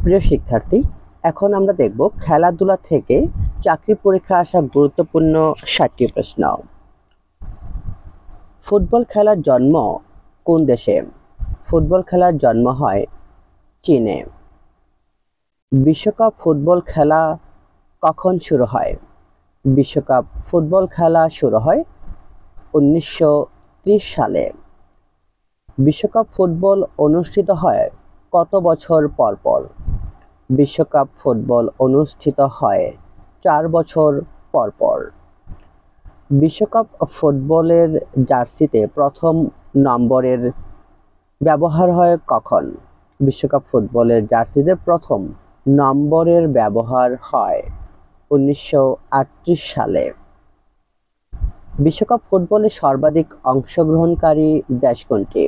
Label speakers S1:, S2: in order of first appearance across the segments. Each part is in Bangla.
S1: প্রিয় শিক্ষার্থী, এখন আমরা দেখব খেলাধুলা থেকে চাকরি পরীক্ষায় আসা গুরুত্বপূর্ণ 7টি প্রশ্ন। ফুটবল খেলার জন্ম কোন দেশে? ফুটবল খেলার জন্ম হয় চীনে। বিশ্বকাপ ফুটবল খেলা কখন শুরু হয়? বিশ্বকাপ ফুটবল খেলা শুরু হয় 1930 সালে। বিশ্বকাপ ফুটবল অনুষ্ঠিত হয় কত বছর পর পর? বিশ্বকাপ ফুটবল অনুষ্ঠিত হয় 4 বছর পর পর। বিশ্বকাপ ফুটবলের জার্সিতে প্রথম নম্বরের ব্যবহার হয় কখন? বিশ্বকাপ ফুটবলের জার্সিতে প্রথম নম্বরের ব্যবহার হয় 1938 সালে। বিশ্বকাপ ফুটবলে সর্বাধিক অংশগ্রহণকারী দেশ কোনটি?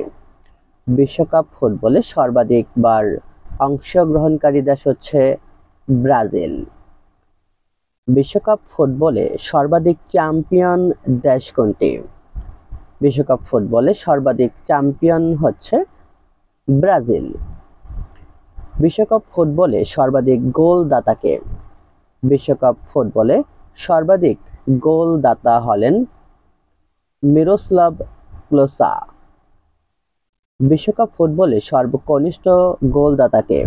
S1: বিশ্বকাপ ফুটবলে সর্বাধিকবার অংশগ্রহণকারী দেশ হচ্ছে ব্রাজিল। বিশ্বকাপ ফুটবলে সর্বাধিক চ্যাম্পিয়ন দেশ কোনটি? বিশ্বকাপ ফুটবলে সর্বাধিক চ্যাম্পিয়ন হচ্ছে ব্রাজিল। বিশ্বকাপ ফুটবলে সর্বাধিক গোলদাতা কে? বিশ্বকাপ ফুটবলে সর্বাধিক গোলদাতা হলেন মিরোস্লাভ ক্লোসা। বিশ্বকাপ ফুটবলে সর্বকনিষ্ঠ গোলদাতা কে?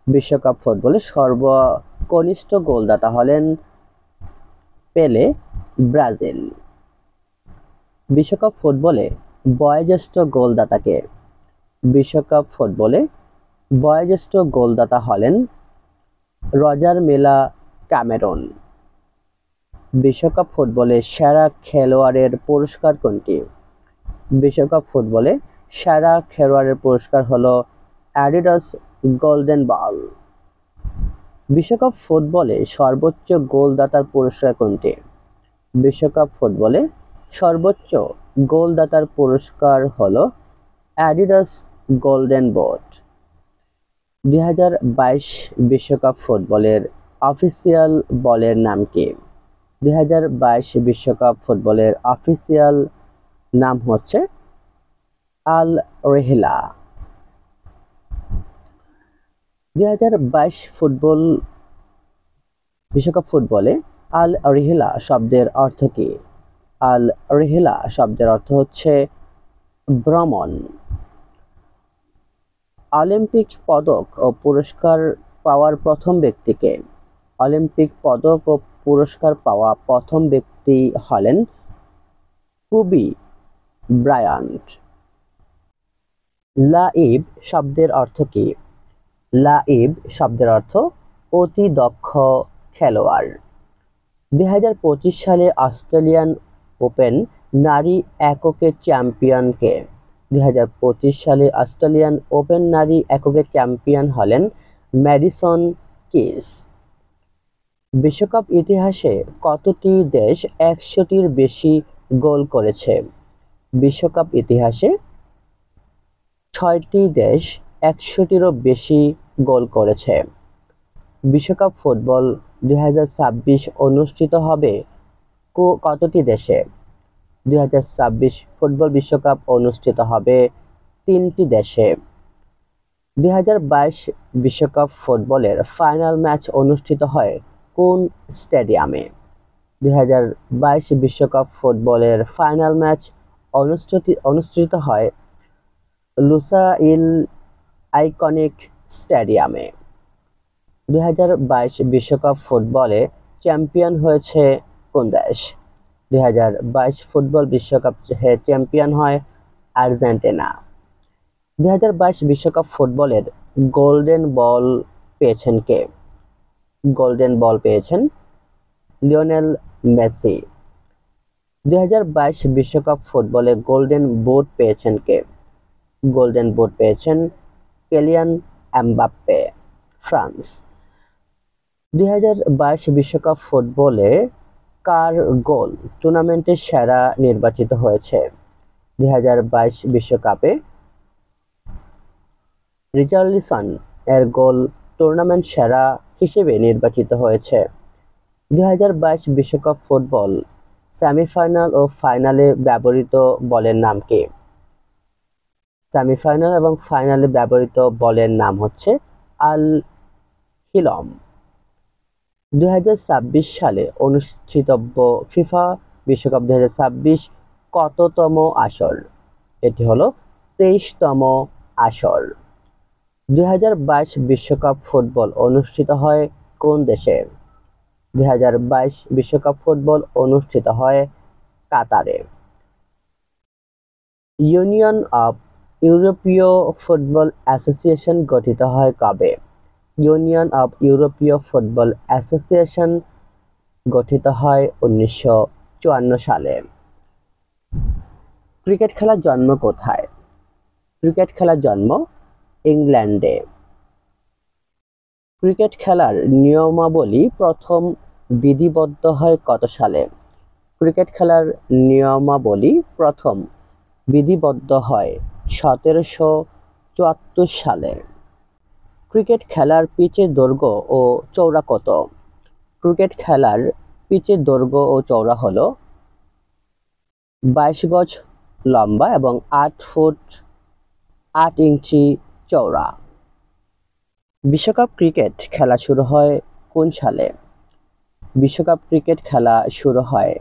S1: বিশ্বকাপ ফুটবলে সর্বকনিষ্ঠ গোলদাতা হলেন পেলে, ব্রাজিল। বিশ্বকাপ ফুটবলে বয়োজ্যেষ্ঠ গোলদাতা কে? বিশ্বকাপ ফুটবলে বয়োজ্যেষ্ঠ গোলদাতা হলেন রজার মিলা, ক্যামেরুন। বিশ্বকাপ ফুটবলে সেরা খেলোয়াড়ের পুরস্কার কোনটি? বিশ্বকাপ ফুটবলে সেরা খেলোয়াড়ের পুরস্কার হলো অ্যাডিডাস গোল্ডেন বল। বিশ্বকাপ ফুটবলে সর্বোচ্চ গোলদাতার পুরস্কার কোনটি? বিশ্বকাপ ফুটবলে সর্বোচ্চ গোলদাতার পুরস্কার হলো অ্যাডিডাস গোল্ডেন বুট। 2022 বিশ্বকাপ ফুটবলের অফিসিয়াল বলের নাম কি? 2022 বিশ্বকাপ ফুটবলের অফিসিয়াল নাম হচ্ছে আল রেহলা। 2022 বিশ্বকাপ ফুটবলে আল রেহলা শব্দের অর্থ কি? আল রেহলা শব্দের অর্থ হচ্ছে ভ্রমণ। অলিম্পিক পদক ও পুরস্কার পাওয়ার প্রথম ব্যক্তিকে? অলিম্পিক পদক ও পুরস্কার পাওয়া প্রথম ব্যক্তি হলেন কোবি ব্রায়ান্ট। লাঈব শব্দের অর্থ কি? লাঈব শব্দের অর্থ অতি দক্ষ খেলোয়াড়। 2025 সালে অস্ট্রেলিয়ান ওপেন নারী এককের চ্যাম্পিয়ন কে? 2025 সালে অস্ট্রেলিয়ান ওপেন নারী এককের চ্যাম্পিয়ন হলেন ম্যাডিসন কিস। বিশ্বকাপ ইতিহাসে কতটি দেশ 100টির বেশি গোল করেছে? বিশ্বকাপ ইতিহাসে 6টি দেশ 100টিরও বেশি গোল করেছে। বিশ্বকাপ ফুটবল 2026 অনুষ্ঠিত হবে কতটি দেশে? 2026 ফুটবল বিশ্বকাপ অনুষ্ঠিত হবে 3টি দেশে। 2022 বিশ্বকাপ ফুটবলের ফাইনাল ম্যাচ অনুষ্ঠিত হয় কোন স্টেডিয়ামে? 2022 বিশ্বকাপ ফুটবলের ফাইনাল ম্যাচ অনুষ্ঠিত হয় লুসাইল আইকনিক স্টেডিয়ামে। 2022 বিশ্বকাপ ফুটবলে চ্যাম্পিয়ন হয়েছে কোন দেশ? 2022 ফুটবল বিশ্বকাপ চ্যাম্পিয়ন হয় আর্জেন্টিনা। 2022 বিশ্বকাপ ফুটবলের গোল্ডেন বল পেয়েছেন কে? গোল্ডেন বল পেয়েছেন লিওনেল মেসি। 2022 বিশ্বকাপ ফুটবলে গোল্ডেন বুট পেয়েছেন কে? গোল্ডেন বুট পেয়েছেন কিলিয়ান এমবাপ্পে, ফ্রান্স। 2022 বিশ্বকাপ ফুটবলে কার গোল টুর্নামেন্টের সেরা নির্বাচিত হয়েছে? 2022 বিশ্বকাপে রিচার্লিসন এর গোল টুর্নামেন্ট সেরা হিসেবে নির্বাচিত হয়েছে। 2022 বিশ্বকাপ ফুটবল সেমিফাইনাল ও ফাইনালে ব্যবহৃত বলের নাম কি? সেমিফাইনাল এবং ফাইনালে ব্যবহৃত বলের নাম হচ্ছে আল হিলম। 2026 সালে অনুষ্ঠিতব্য ফিফা বিশ্বকাপ 2026 কততম আসর? এটি হলো 23তম আসর। 2022 বিশ্বকাপ ফুটবল অনুষ্ঠিত হয় কোন দেশে? 2022 বিশ্বকাপ ফুটবল অনুষ্ঠিত হয় কাতারে। ইউনিয়ন অব ইউরোপীয় ফুটবল অ্যাসোসিয়েশন গঠিত হয় কবে? ইউনিয়ন অব ইউরোপীয় ফুটবল অ্যাসোসিয়েশন গঠিত হয় 1954 সালে। ক্রিকেট খেলার জন্ম কোথায়? ক্রিকেট খেলার জন্ম ইংল্যান্ডে। ক্রিকেট খেলার নিয়মাবলী প্রথম বিধিবদ্ধ হয় কত সালে? ক্রিকেট খেলার নিয়মাবলী প্রথম বিধিবদ্ধ হয় 1774 সালে। ক্রিকেট খেলার পিচের দৈর্ঘ্য ও চওড়া কত? ক্রিকেট খেলার পিচের দৈর্ঘ্য ও চওড়া হলো 22 গজ লম্বা এবং 8 ফুট 8 ইঞ্চি চওড়া। বিশ্বকাপ ক্রিকেট খেলা শুরু হয় কোন সালে? বিশ্বকাপ ক্রিকেট খেলা শুরু হয়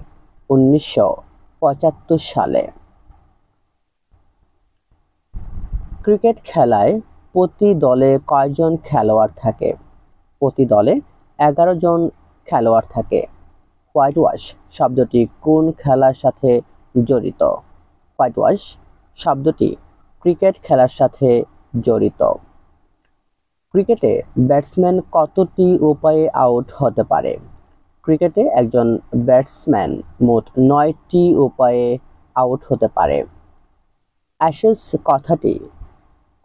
S1: 1975 সালে। ক্রিকেট খেলায় প্রতি দলে কয়জন খেলোয়াড় থাকে? প্রতি দলে 11 জন খেলোয়াড় থাকে। হোয়াইট ওয়াশ শব্দটি কোন খেলার সাথে জড়িত? হোয়াইট ওয়াশ শব্দটি ক্রিকেট খেলার সাথে জড়িত। ক্রিকেটে ব্যাটসম্যান কতটি উপায়ে আউট হতে পারে? ক্রিকেটে একজন ব্যাটসম্যান মোট 9টি উপায়ে আউট হতে পারে। অ্যাশেজ কথাটি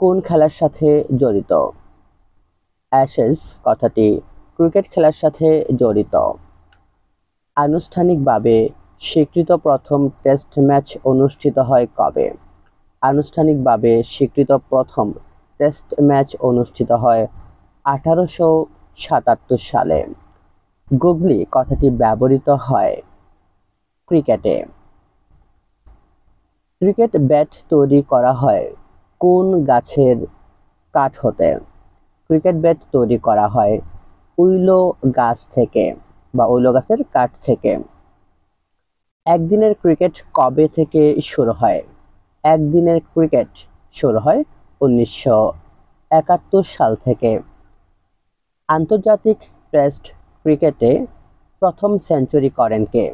S1: কোন খেলার সাথে জড়িত? অ্যাশেজ কথাটি ক্রিকেট খেলার সাথে জড়িত। আনুষ্ঠানিকভাবে স্বীকৃত প্রথম টেস্ট ম্যাচ অনুষ্ঠিত হয় কবে? আনুষ্ঠানিকভাবে স্বীকৃত প্রথম টেস্ট ম্যাচ অনুষ্ঠিত হয় 1877 সালে। গুগলি কথাটি ব্যবহৃত হয় ক্রিকেটে। ক্রিকেট ব্যাট তৈরি করা হয় কোন গাছের কাঠ হতে? ক্রিকেট ব্যাট তৈরি করা হয় উইলো গাছ থেকে বা উইলো গাছের কাঠ থেকে। একদিনের ক্রিকেট কবে থেকে শুরু হয়? একদিনের ক্রিকেট শুরু হয় 1971 সাল থেকে। আন্তর্জাতিক টেস্ট ক্রিকেটে প্রথম সেঞ্চুরি করেন কে?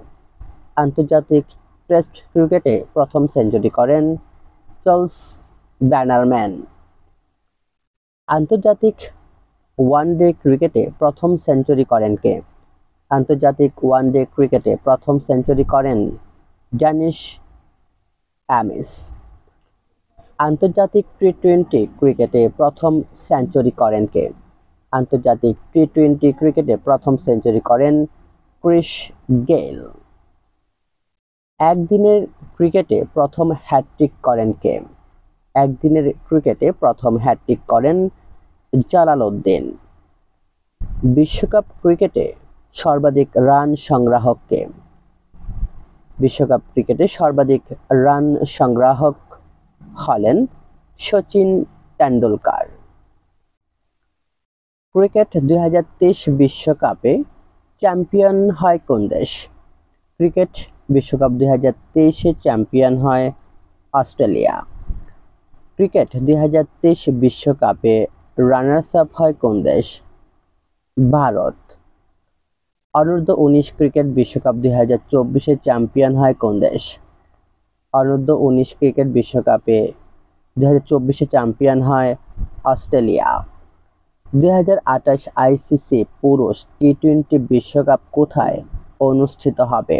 S1: আন্তর্জাতিক টেস্ট ক্রিকেটে প্রথম সেঞ্চুরি করেন চার্লস ব্যানারম্যান। আন্তর্জাতিক ওয়ানডে ক্রিকেটে প্রথম সেঞ্চুরি করেন কে? আন্তর্জাতিক ওয়ানডে ক্রিকেটে প্রথম সেঞ্চুরি করেন ড্যানিশ অ্যামিস। আন্তর্জাতিক টি-20 ক্রিকেটে প্রথম সেঞ্চুরি করেন কে? আন্তর্জাতিক টি-20 ক্রিকেটে প্রথম সেঞ্চুরি করেন ক্রিস গেইল। একদিনের ক্রিকেটে প্রথম হ্যাট্রিক করেন কে? একদিনের ক্রিকেটে প্রথম হ্যাট্রিক করেন জালালউদ্দিন। বিশ্বকাপ ক্রিকেটে সর্বাধিক রান সংগ্রাহক কে? বিশ্বকাপ ক্রিকেটে সর্বাধিক রান সংগ্রাহক হলেন শচীন তেন্ডুলকর। ক্রিকেট 2023 বিশ্বকাপে চ্যাম্পিয়ন হয় কোন দেশ? ক্রিকেট বিশ্বকাপ 2023 চ্যাম্পিয়ন হয় অস্ট্রেলিয়া। ক্রিকেট 2023 বিশ্বকাপে রানার্স আপ হয় কোন দেশ? ভারত। অনূর্ধ্ব 19 ক্রিকেট বিশ্বকাপ 2024 চ্যাম্পিয়ন হয় কোন দেশ? অনূর্ধ্ব 19 ক্রিকেট বিশ্বকাপে 2024 চ্যাম্পিয়ন হয় অস্ট্রেলিয়া। 2028 আইসিসি পুরুষ টি-20 বিশ্বকাপ কোথায় অনুষ্ঠিত হবে?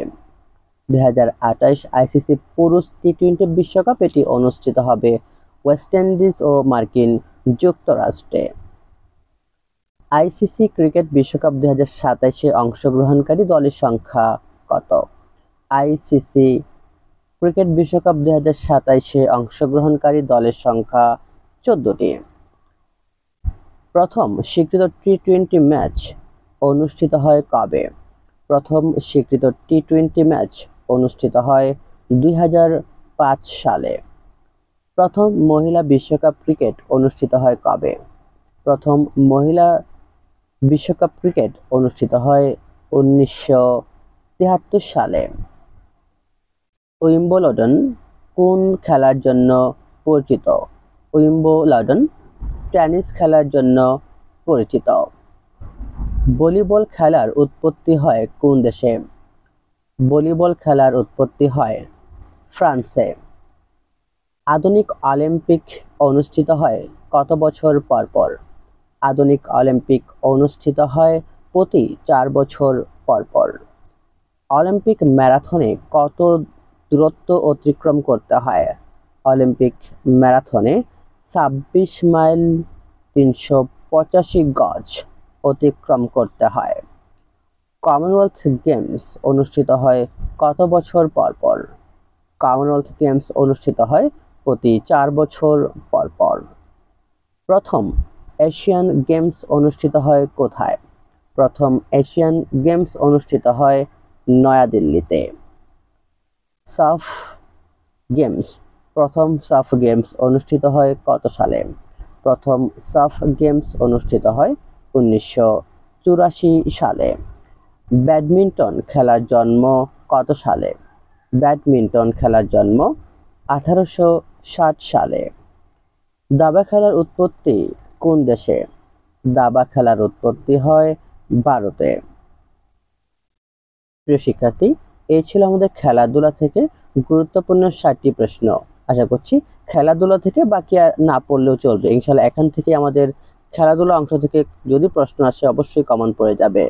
S1: 2028 আইসিসি পুরুষ টি-20 বিশ্বকাপ এটি অনুষ্ঠিত হবে ওয়েস্ট ইন্ডিজ ও মার্কিন যুক্তরাষ্ট্রে। আইসিসি ক্রিকেট বিশ্বকাপ 2027 অংশগ্রহণকারী দলের সংখ্যা কত? আইসিসি ক্রিকেট বিশ্বকাপ 2027 অংশগ্রহণকারী দলের সংখ্যা 14টি। প্রথম স্বীকৃত টি-20 ম্যাচ অনুষ্ঠিত হয় কবে? প্রথম স্বীকৃত টি-20 ম্যাচ অনুষ্ঠিত হয় 2005 সালে। প্রথম মহিলা বিশ্বকাপ ক্রিকেট অনুষ্ঠিত হয় কবে? প্রথম মহিলা বিশ্বকাপ ক্রিকেট অনুষ্ঠিত হয় 1973 সালে। উইম্বলডন কোন খেলার জন্য পরিচিত? উইম্বলডন টেনিস খেলার জন্য পরিচিত। ভলিবল খেলার উৎপত্তি হয় কোন দেশে? ভলিবল খেলার উৎপত্তি হয় ফ্রান্সে। আধুনিক অলিম্পিক অনুষ্ঠিত হয় কত বছর পর পর? আধুনিক অলিম্পিক অনুষ্ঠিত হয় প্রতি 4 বছর পর পর। অলিম্পিক ম্যারাথনে কত দূরত্ব অতিক্রম করতে হয়? অলিম্পিক ম্যারাথনে 26 মাইল 385 গজ অতিক্রম করতে হয়। কমনওয়েলথ গেমস অনুষ্ঠিত হয় কত বছর পর পর? কমনওয়েলথ গেমস অনুষ্ঠিত হয় প্রতি 4 বছর পর পর। প্রথম এশিয়ান গেমস অনুষ্ঠিত হয় কোথায়? প্রথম এশিয়ান গেমস অনুষ্ঠিত হয় নয়াদিল্লিতে। সাফ গেমস প্রথম সাফ গেমস অনুষ্ঠিত হয় কত সালে? প্রথম সাফ গেমস অনুষ্ঠিত হয় 1984 সালে। ব্যাডমিন্টন খেলার জন্ম কত সালে? ব্যাডমিন্টন খেলার জন্ম 1860 সালে। দাবা খেলার উৎপত্তি কোন দেশে? দাবা খেলার উৎপত্তি হয় ভারতে। প্রিয় শিক্ষার্থী, এই ছিল আমাদের খেলাধুলা থেকে গুরুত্বপূর্ণ 60টি প্রশ্ন। আশা করছি খেলাধুলা থেকে বাকি আর না পড়লেও চলবে। ইনশাআল্লাহ এখান থেকে আমাদের খেলাধুলা অংশ থেকে যদি প্রশ্ন আসে অবশ্যই কমন পড়ে যাবে।